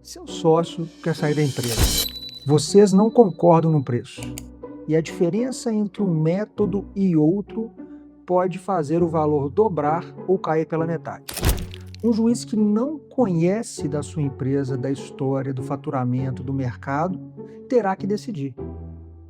Seu sócio quer sair da empresa. Vocês não concordam no preço. E a diferença entre um método e outro pode fazer o valor dobrar ou cair pela metade. Um juiz que não conhece da sua empresa, da história, do faturamento, do mercado, terá que decidir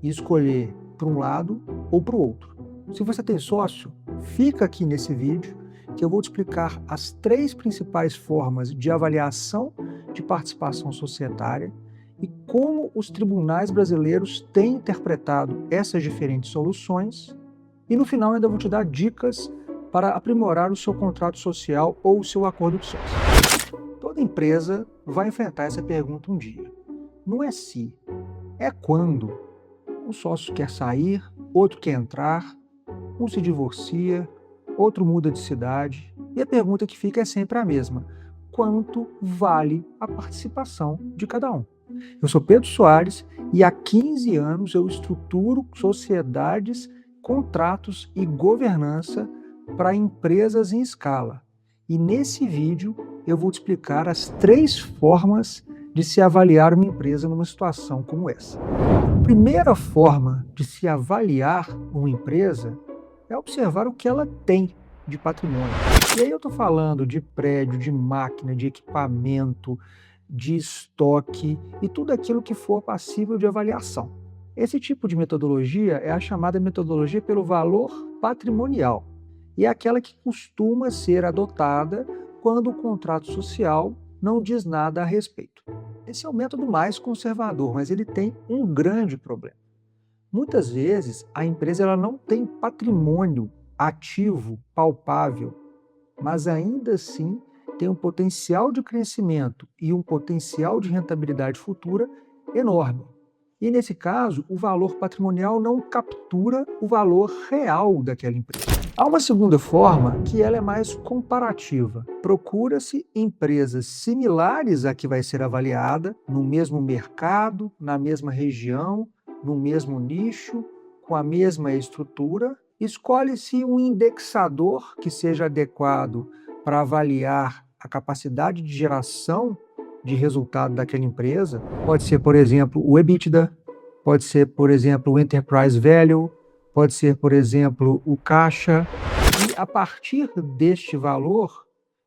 e escolher para um lado ou para o outro. Se você tem sócio, fica aqui nesse vídeo que eu vou te explicar as 3 principais formas de avaliação de participação societária e como os tribunais brasileiros têm interpretado essas diferentes soluções. E no final ainda vou te dar dicas para aprimorar o seu contrato social ou o seu acordo de sócio. Toda empresa vai enfrentar essa pergunta um dia. Não é se, é quando. Um sócio quer sair, outro quer entrar, um se divorcia, outro muda de cidade. E a pergunta que fica é sempre a mesma: quanto vale a participação de cada um? Eu sou Pedro Soares e há 15 anos eu estruturo sociedades, contratos e governança para empresas em escala. E nesse vídeo eu vou te explicar as 3 formas de se avaliar uma empresa numa situação como essa. A primeira forma de se avaliar uma empresa é observar o que ela tem de patrimônio. E aí eu estou falando de prédio, de máquina, de equipamento, de estoque e tudo aquilo que for passível de avaliação. Esse tipo de metodologia é a chamada metodologia pelo valor patrimonial e é aquela que costuma ser adotada quando o contrato social não diz nada a respeito. Esse é o método mais conservador, mas ele tem um grande problema. Muitas vezes a empresa ela não tem patrimônio ativo, palpável, mas ainda assim tem um potencial de crescimento e um potencial de rentabilidade futura enorme. E nesse caso, o valor patrimonial não captura o valor real daquela empresa. Há uma segunda forma que ela é mais comparativa. Procura-se empresas similares à que vai ser avaliada, no mesmo mercado, na mesma região, no mesmo nicho, com a mesma estrutura. Escolhe-se um indexador que seja adequado para avaliar a capacidade de geração de resultado daquela empresa. Pode ser, por exemplo, o EBITDA, pode ser, por exemplo, o Enterprise Value, pode ser, por exemplo, o caixa. E a partir deste valor,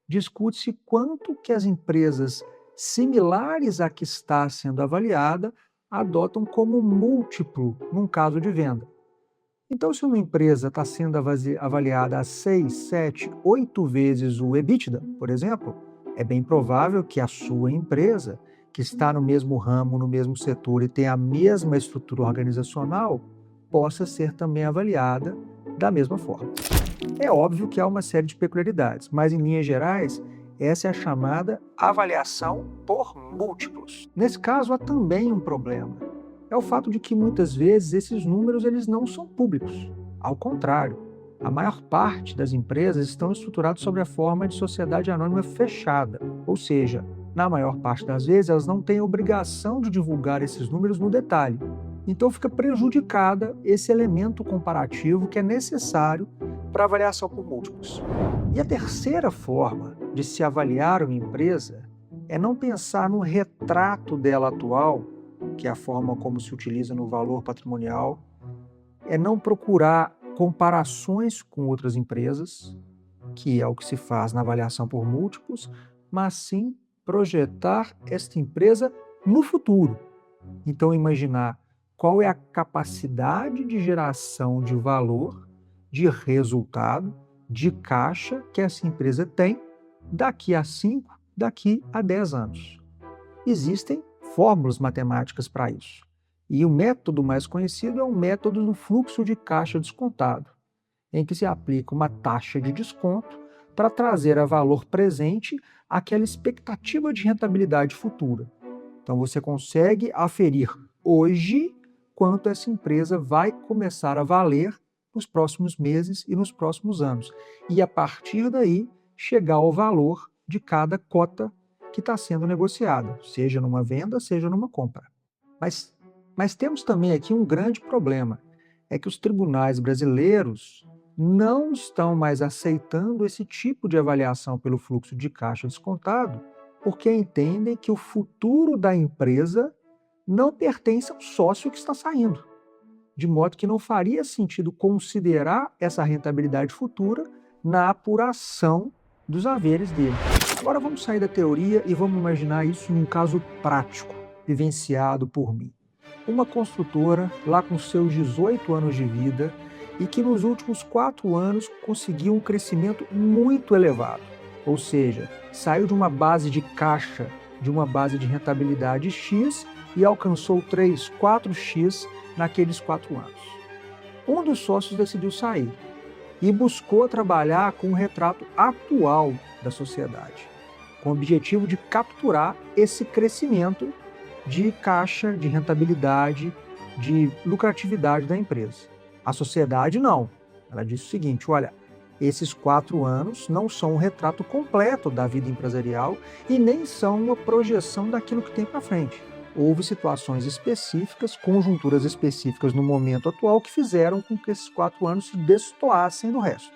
discute-se quanto que as empresas similares à que está sendo avaliada adotam como múltiplo num caso de venda. Então, se uma empresa está sendo avaliada a 6, 7, 8 vezes o EBITDA, por exemplo, é bem provável que a sua empresa, que está no mesmo ramo, no mesmo setor e tem a mesma estrutura organizacional, possa ser também avaliada da mesma forma. É óbvio que há uma série de peculiaridades, mas em linhas gerais, essa é a chamada avaliação por múltiplos. Nesse caso, há também um problema. É o fato de que muitas vezes esses números eles não são públicos. Ao contrário, a maior parte das empresas estão estruturadas sob a forma de sociedade anônima fechada, ou seja, na maior parte das vezes elas não têm obrigação de divulgar esses números no detalhe. Então fica prejudicada esse elemento comparativo que é necessário para avaliação por múltiplos. E a terceira forma de se avaliar uma empresa é não pensar no retrato dela atual, que é a forma como se utiliza no valor patrimonial, é não procurar comparações com outras empresas, que é o que se faz na avaliação por múltiplos, mas sim projetar esta empresa no futuro. Então, imaginar qual é a capacidade de geração de valor, de resultado, de caixa que essa empresa tem daqui a 5, daqui a 10 anos. Existem fórmulas matemáticas para isso. E o método mais conhecido é o método do fluxo de caixa descontado, em que se aplica uma taxa de desconto para trazer a valor presente aquela expectativa de rentabilidade futura. Então você consegue aferir hoje quanto essa empresa vai começar a valer nos próximos meses e nos próximos anos. E a partir daí chegar ao valor de cada cota que está sendo negociada, seja numa venda, seja numa compra. Mas temos também aqui um grande problema, é que os tribunais brasileiros não estão mais aceitando esse tipo de avaliação pelo fluxo de caixa descontado, porque entendem que o futuro da empresa não pertence ao sócio que está saindo, de modo que não faria sentido considerar essa rentabilidade futura na apuração dos haveres dele. Agora vamos sair da teoria e vamos imaginar isso num caso prático, vivenciado por mim. Uma construtora, lá com seus 18 anos de vida, e que nos últimos 4 anos conseguiu um crescimento muito elevado. Ou seja, saiu de uma base de caixa, de uma base de rentabilidade X e alcançou 3, 4x naqueles 4 anos. Um dos sócios decidiu sair e buscou trabalhar com o retrato atual da sociedade, com o objetivo de capturar esse crescimento de caixa, de rentabilidade, de lucratividade da empresa. A sociedade não. Ela disse o seguinte: olha, esses 4 anos não são um retrato completo da vida empresarial e nem são uma projeção daquilo que tem para frente. Houve situações específicas, conjunturas específicas no momento atual que fizeram com que esses 4 anos se destoassem do resto.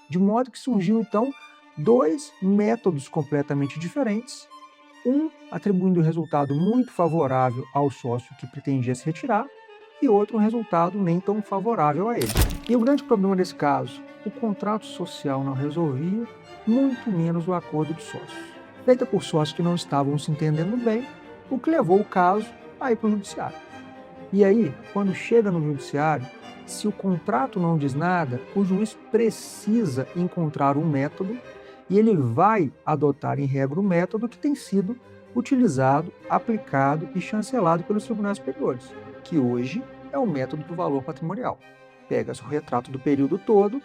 De modo que surgiu, então, 2 métodos completamente diferentes, um atribuindo um resultado muito favorável ao sócio que pretendia se retirar e outro um resultado nem tão favorável a ele. E o grande problema desse caso, o contrato social não resolvia, muito menos o acordo dos sócios, feita por sócios que não estavam se entendendo bem, o que levou o caso a ir para o judiciário. E aí, quando chega no judiciário, se o contrato não diz nada, o juiz precisa encontrar um método e ele vai adotar em regra o método que tem sido utilizado, aplicado e chancelado pelos tribunais superiores, que hoje é o método do valor patrimonial. Pega-se o retrato do período todo,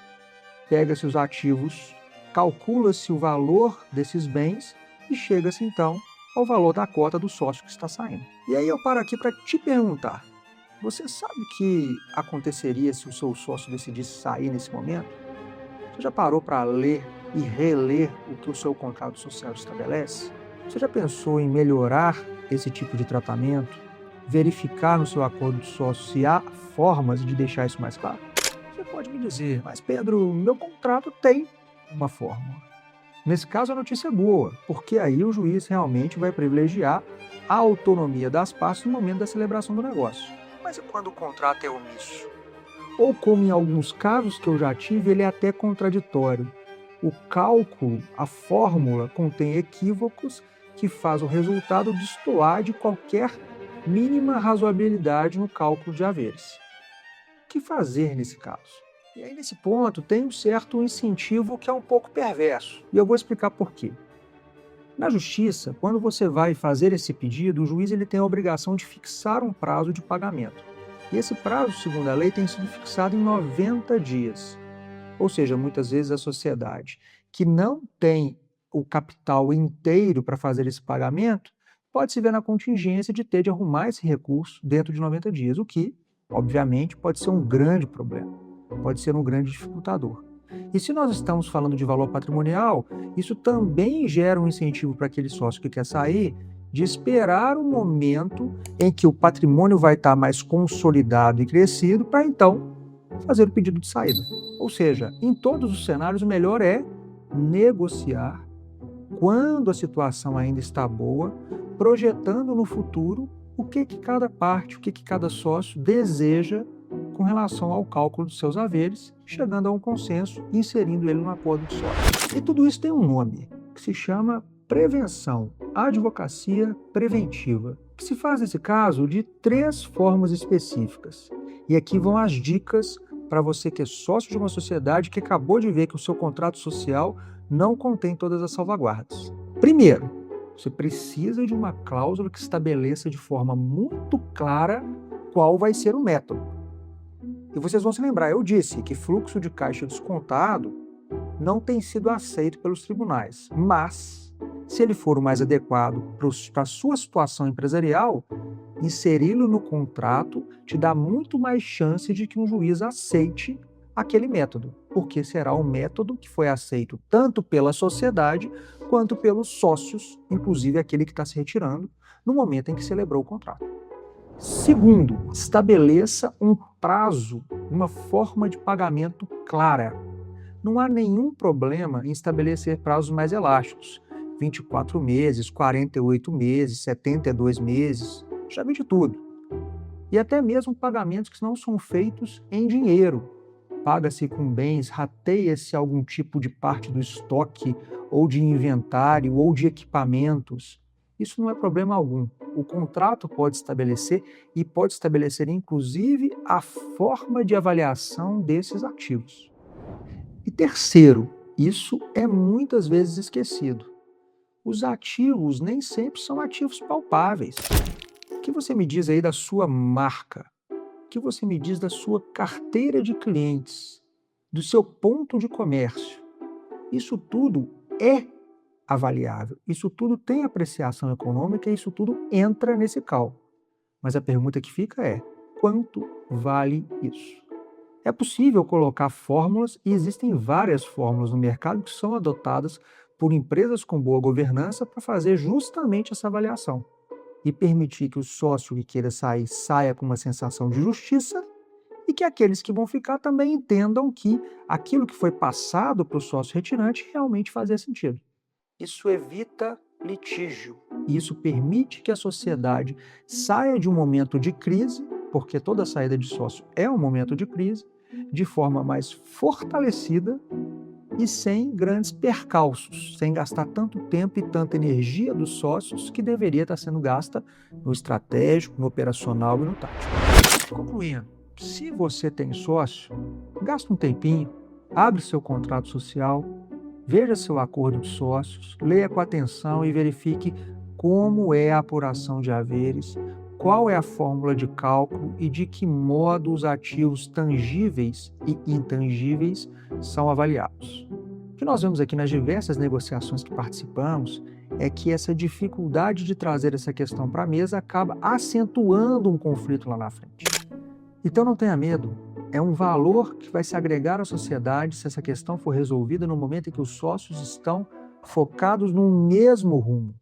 pega-se os ativos, calcula-se o valor desses bens e chega-se então ao valor da cota do sócio que está saindo. E aí eu paro aqui para te perguntar, você sabe o que aconteceria se o seu sócio decidisse sair nesse momento? Você já parou para ler e reler o que o seu contrato social estabelece? Você já pensou em melhorar esse tipo de tratamento? Verificar no seu acordo de sócio se há formas de deixar isso mais claro? Você pode me dizer, mas Pedro, meu contrato tem uma fórmula. Nesse caso a notícia é boa, porque aí o juiz realmente vai privilegiar a autonomia das partes no momento da celebração do negócio. Mas e quando o contrato é omisso? Ou como em alguns casos que eu já tive, ele é até contraditório. O cálculo, a fórmula, contém equívocos que faz o resultado destoar de qualquer mínima razoabilidade no cálculo de haveres. O que fazer nesse caso? E aí, nesse ponto, tem um certo incentivo que é um pouco perverso, e eu vou explicar por quê. Na justiça, quando você vai fazer esse pedido, o juiz ele tem a obrigação de fixar um prazo de pagamento. E esse prazo, segundo a lei, tem sido fixado em 90 dias. Ou seja, muitas vezes a sociedade que não tem o capital inteiro para fazer esse pagamento pode se ver na contingência de ter de arrumar esse recurso dentro de 90 dias, o que, obviamente, pode ser um grande problema, pode ser um grande dificultador. E se nós estamos falando de valor patrimonial, isso também gera um incentivo para aquele sócio que quer sair de esperar o momento em que o patrimônio vai estar mais consolidado e crescido para então fazer o pedido de saída. Ou seja, em todos os cenários, o melhor é negociar quando a situação ainda está boa, projetando no futuro o que cada parte, o que cada sócio deseja com relação ao cálculo dos seus haveres, chegando a um consenso e inserindo ele no acordo de sócio. E tudo isso tem um nome, que se chama prevenção, advocacia preventiva, que se faz nesse caso de 3 formas específicas. E aqui vão as dicas para você que é sócio de uma sociedade que acabou de ver que o seu contrato social não contém todas as salvaguardas. Primeiro, você precisa de uma cláusula que estabeleça de forma muito clara qual vai ser o método. E vocês vão se lembrar, eu disse que fluxo de caixa descontado não tem sido aceito pelos tribunais, mas se ele for o mais adequado para a sua situação empresarial, inseri-lo no contrato te dá muito mais chance de que um juiz aceite aquele método, porque será um método que foi aceito tanto pela sociedade quanto pelos sócios, inclusive aquele que está se retirando, no momento em que celebrou o contrato. Segundo, estabeleça um prazo, uma forma de pagamento clara. Não há nenhum problema em estabelecer prazos mais elásticos, 24 meses, 48 meses, 72 meses, já vi de tudo. E até mesmo pagamentos que não são feitos em dinheiro. Paga-se com bens, rateia-se algum tipo de parte do estoque, ou de inventário, ou de equipamentos. Isso não é problema algum. O contrato pode estabelecer e pode estabelecer, inclusive, a forma de avaliação desses ativos. E terceiro, isso é muitas vezes esquecido. Os ativos nem sempre são ativos palpáveis. O que você me diz aí da sua marca? O que você me diz da sua carteira de clientes? Do seu ponto de comércio? Isso tudo é avaliável. Isso tudo tem apreciação econômica e isso tudo entra nesse cálculo. Mas a pergunta que fica é: quanto vale isso? É possível colocar fórmulas e existem várias fórmulas no mercado que são adotadas por empresas com boa governança para fazer justamente essa avaliação e permitir que o sócio que queira sair saia com uma sensação de justiça e que aqueles que vão ficar também entendam que aquilo que foi passado para o sócio retirante realmente fazia sentido. Isso evita litígio e isso permite que a sociedade saia de um momento de crise, porque toda saída de sócio é um momento de crise, de forma mais fortalecida e sem grandes percalços, sem gastar tanto tempo e tanta energia dos sócios que deveria estar sendo gasta no estratégico, no operacional e no tático. Concluindo, se você tem sócio, gasta um tempinho, abre seu contrato social, veja seu acordo de sócios, leia com atenção e verifique como é a apuração de haveres, qual é a fórmula de cálculo e de que modo os ativos tangíveis e intangíveis são avaliados. O que nós vemos aqui nas diversas negociações que participamos é que essa dificuldade de trazer essa questão para a mesa acaba acentuando um conflito lá na frente. Então não tenha medo, é um valor que vai se agregar à sociedade se essa questão for resolvida no momento em que os sócios estão focados no mesmo rumo.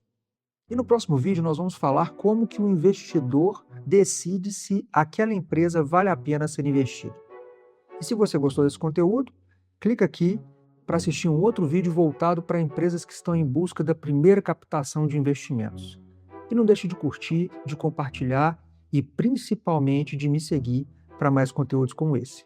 E no próximo vídeo nós vamos falar como que o investidor decide se aquela empresa vale a pena ser investida. E se você gostou desse conteúdo, clica aqui para assistir um outro vídeo voltado para empresas que estão em busca da primeira captação de investimentos. E não deixe de curtir, de compartilhar e principalmente de me seguir para mais conteúdos como esse.